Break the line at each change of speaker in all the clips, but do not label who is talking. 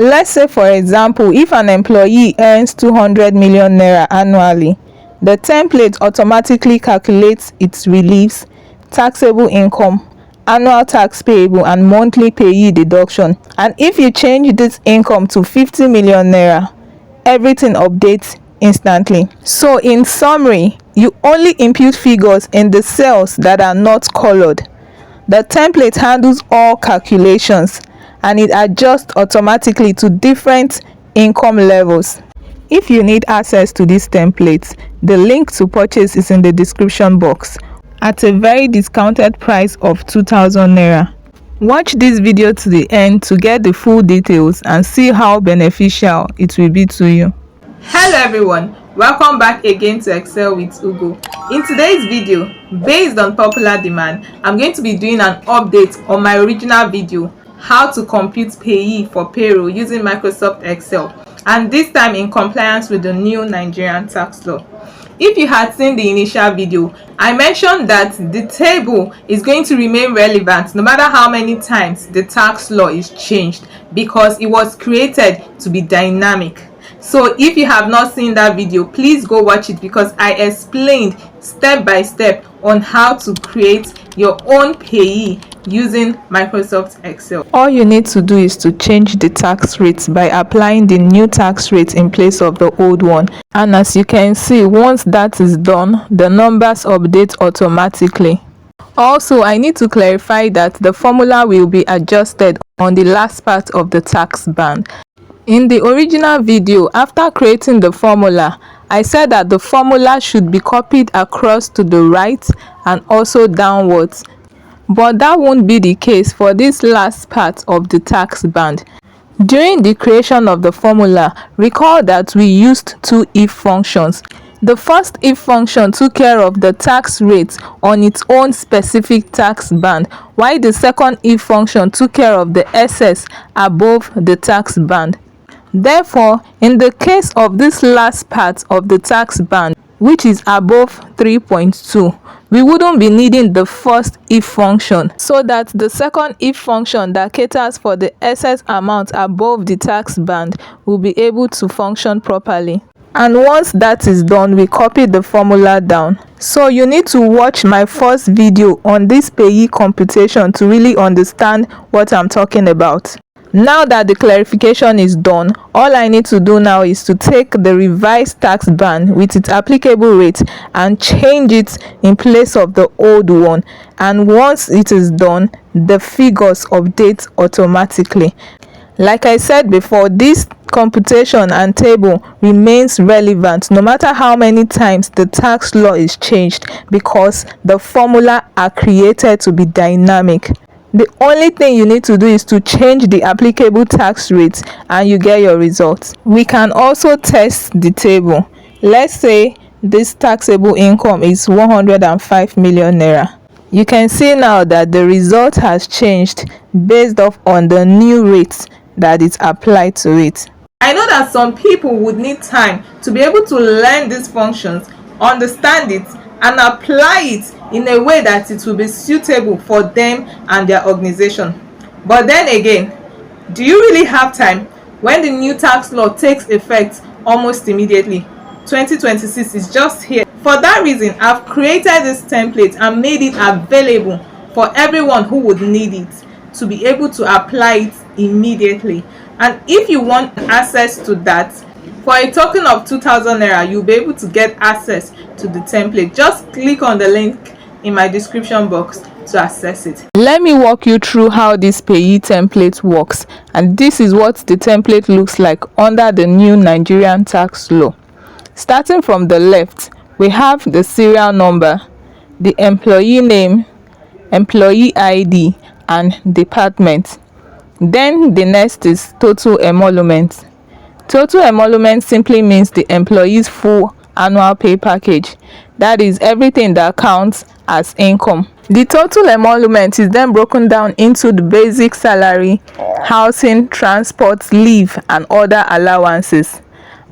Let's say, for example, if an employee earns 200 million naira annually, the template automatically calculates its reliefs, taxable income, annual tax payable, and monthly payee deduction. And if you change this income to 50 million naira, everything updates instantly. So in summary, you only input figures in the cells that are not colored. The template handles all calculations and it adjusts automatically to different income levels. If you need access to these templates, the link to purchase is in the description box at a very discounted price of 2,000 naira. Watch this video to the end to get the full details and see how beneficial it will be to you. Hello everyone, welcome back again to Excel with Ugo. In today's video, based on popular demand, I'm going to be doing an update on my original video, how to compute payee for payroll using Microsoft Excel, and this time in compliance with the new Nigerian tax law. If you had seen the initial video, I mentioned that the table is going to remain relevant no matter how many times the tax law is changed because it was created to be dynamic. So if you have not seen that video, please go watch it because I explained step by step on how to create your own payee using Microsoft Excel. All you need to do is to change the tax rates by applying the new tax rate in place of the old one. And as you can see, once that is done, the numbers update automatically. Also, I need to clarify that the formula will be adjusted on the last part of the tax band. In the original video, after creating the formula, I said that the formula should be copied across to the right and also downwards. But that won't be the case for this last part of the tax band. During the creation of the formula, recall that we used two if functions. The first if function took care of the tax rate on its own specific tax band, while the second if function took care of the excess above the tax band. Therefore, in the case of this last part of the tax band, which is above 3.2, we wouldn't be needing the first if function, so that the second if function that caters for the excess amount above the tax band will be able to function properly. And once that is done, we copy the formula down. So you need to watch my first video on this payee computation to really understand what I'm talking about. Now that the clarification is done, all I need to do now is to take the revised tax band with its applicable rate and change it in place of the old one. And once it is done, the figures update automatically. Like I said before, this computation and table remains relevant no matter how many times the tax law is changed because the formula are created to be dynamic. The only thing you need to do is to change the applicable tax rate and you get your results. We can also test the table. Let's say this taxable income is 105 million naira. You can see now that the result has changed based off on the new rate that is applied to it. I know that some people would need time to be able to learn these functions, understand it, and apply it in a way that it will be suitable for them and their organization. But then again, do you really have time when the new tax law takes effect almost immediately? 2026 is just here. For that reason, I've created this template and made it available for everyone who would need it to be able to apply it immediately. And if you want access to that, for a token of 2,000 naira, you'll be able to get access to the template. Just click on the link in my description box to access it. Let me walk you through how this payee template works. And this is what the template looks like under the new Nigerian tax law. Starting from the left, we have the serial number, the employee name, employee ID, and department. Then the next is total emoluments. Total emoluments simply means the employee's full annual pay package. That is everything that counts as income. The total emolument is then broken down into the basic salary, housing, transport, leave, and other allowances.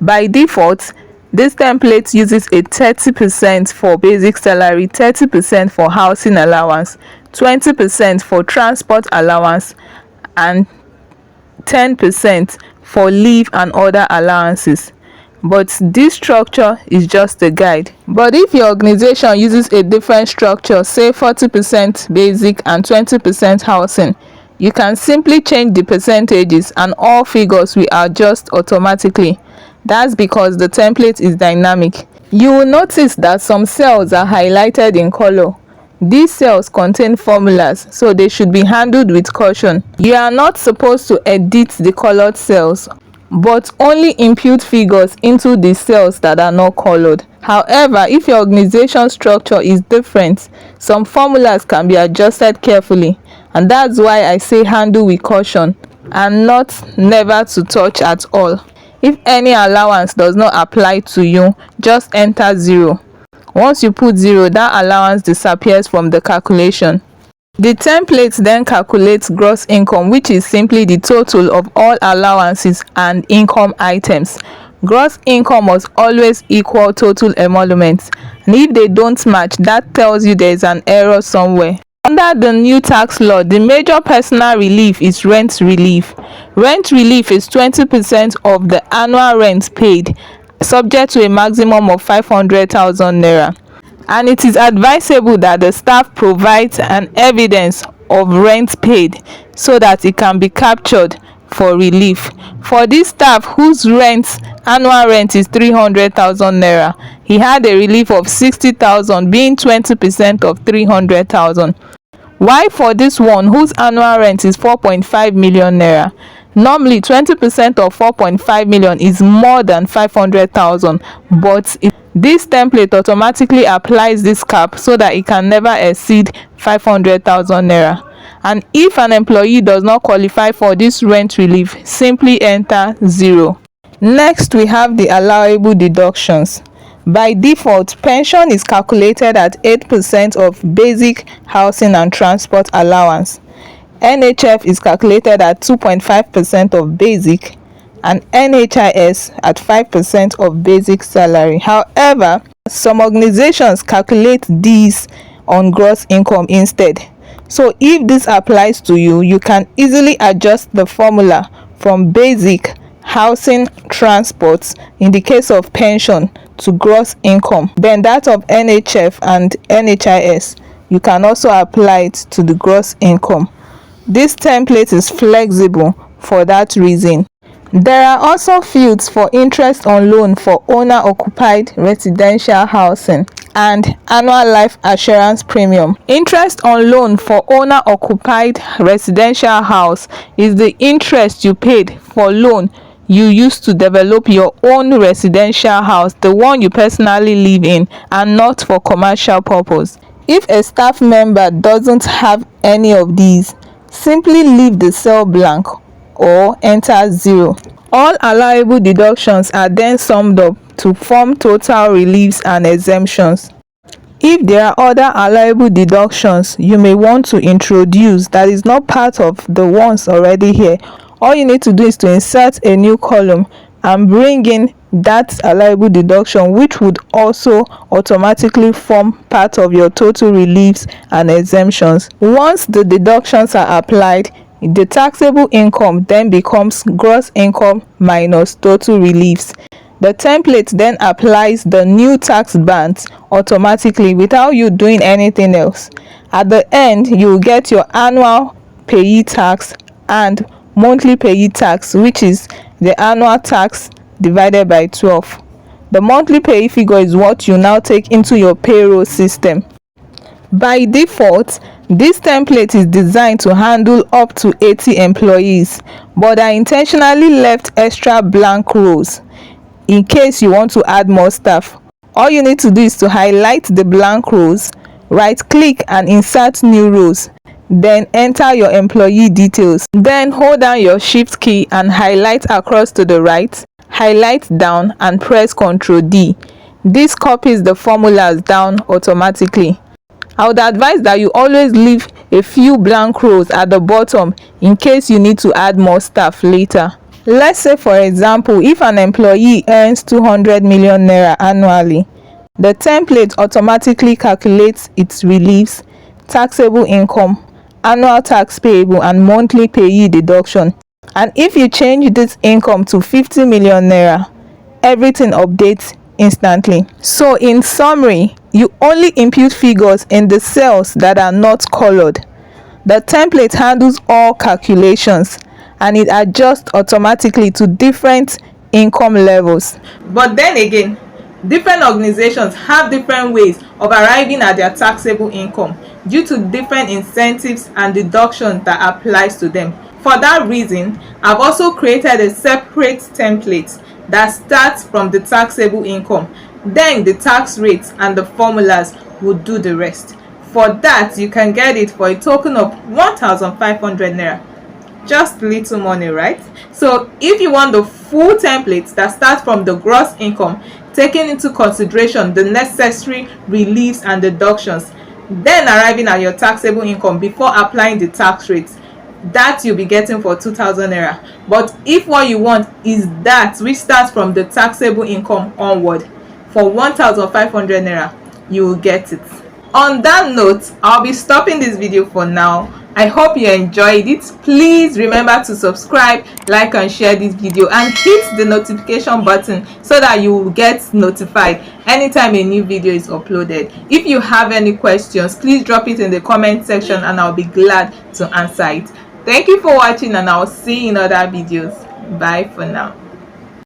By default, this template uses a 30% for basic salary, 30% for housing allowance, 20% for transport allowance, and 10% for leave and other allowances. But this structure is just a guide. But if your organization uses a different structure, say 40% basic and 20% housing, you can simply change the percentages and all figures will adjust automatically. That's because the template is dynamic. You will notice that some cells are highlighted in color. These cells contain formulas, so they should be handled with caution. You are not supposed to edit the colored cells, but only input figures into the cells that are not colored. However, if your organization structure is different, some formulas can be adjusted carefully, and that's why I say handle with caution and not never to touch at all. If any allowance does not apply to you, just enter 0. Once you put 0, that allowance disappears from the calculation. The template then calculates gross income, which is simply the total of all allowances and income items. Gross income must always equal total emoluments, and if they don't match, that tells you there is an error somewhere. Under the new tax law, the major personal relief is rent relief. Rent relief is 20% of the annual rent paid, subject to a maximum of 500,000 naira. And it is advisable that the staff provides an evidence of rent paid so that it can be captured for relief. For this staff whose annual rent is 300,000 naira, he had a relief of 60,000, being 20% of 300,000. Why for this one whose annual rent is 4.5 million naira? Normally 20% of 4.5 million is more than 500,000, but this template automatically applies this cap so that it can never exceed 500,000 naira. And if an employee does not qualify for this rent relief, simply enter 0. Next, we have the allowable deductions. By default, pension is calculated at 8% of basic housing and transport allowance. NHF is calculated at 2.5% of basic, and NHIS at 5% of basic salary. However, some organizations calculate these on gross income instead. So if this applies to you, you can easily adjust the formula from basic, housing, transport in the case of pension to gross income. Then that of NHF and NHIS, you can also apply it to the gross income. This template is flexible for that reason. There are also fields for interest on loan for owner-occupied residential housing and annual life assurance premium. Interest on loan for owner-occupied residential house is the interest you paid for loan you used to develop your own residential house, the one you personally live in, and not for commercial purpose. If a staff member doesn't have any of these, simply leave the cell blank or enter 0. All allowable deductions are then summed up to form total reliefs and exemptions. If there are other allowable deductions you may want to introduce that is not part of the ones already here, all you need to do is to insert a new column and bring in that allowable deduction, which would also automatically form part of your total reliefs and exemptions. Once the deductions are applied, the taxable income then becomes gross income minus total reliefs. The template then applies the new tax bands automatically without you doing anything else. At the end, you will get your annual payee tax and monthly payee tax, which is the annual tax divided by 12. The monthly payee figure is what you now take into your payroll system. By default, this template is designed to handle up to 80 employees, but I intentionally left extra blank rows in case you want to add more staff. All you need to do is to highlight the blank rows, right click and insert new rows. Then enter your employee details. Then hold down your shift key and highlight across to the right, highlight down and press Ctrl D. This copies the formulas down automatically. I would advise that you always leave a few blank rows at the bottom in case you need to add more staff later. Let's say, for example, if an employee earns 200 million naira annually, the template automatically calculates its reliefs, taxable income, annual tax payable, and monthly payee deduction. And if you change this income to 50 million naira, everything updates instantly. So in summary, you only input figures in the cells that are not colored. The template handles all calculations and it adjusts automatically to different income levels. But then again, different organizations have different ways of arriving at their taxable income due to different incentives and deductions that applies to them. For that reason, I've also created a separate template that starts from the taxable income. Then the tax rates and the formulas will do the rest. For that, you can get it for a token of 1,500 naira. Just little money, right? So if you want the full template that starts from the gross income, taking into consideration the necessary reliefs and deductions, then arriving at your taxable income before applying the tax rates, that you'll be getting for 2,000 naira. But if what you want is that which starts from the taxable income onward, for 1,500 naira, you will get it. On that note, I'll be stopping this video for now. I hope you enjoyed it. Please remember to subscribe, like and share this video and hit the notification button so that you will get notified anytime a new video is uploaded. If you have any questions, please drop it in the comment section and I'll be glad to answer it. Thank you for watching and I'll see you in other videos. Bye for now.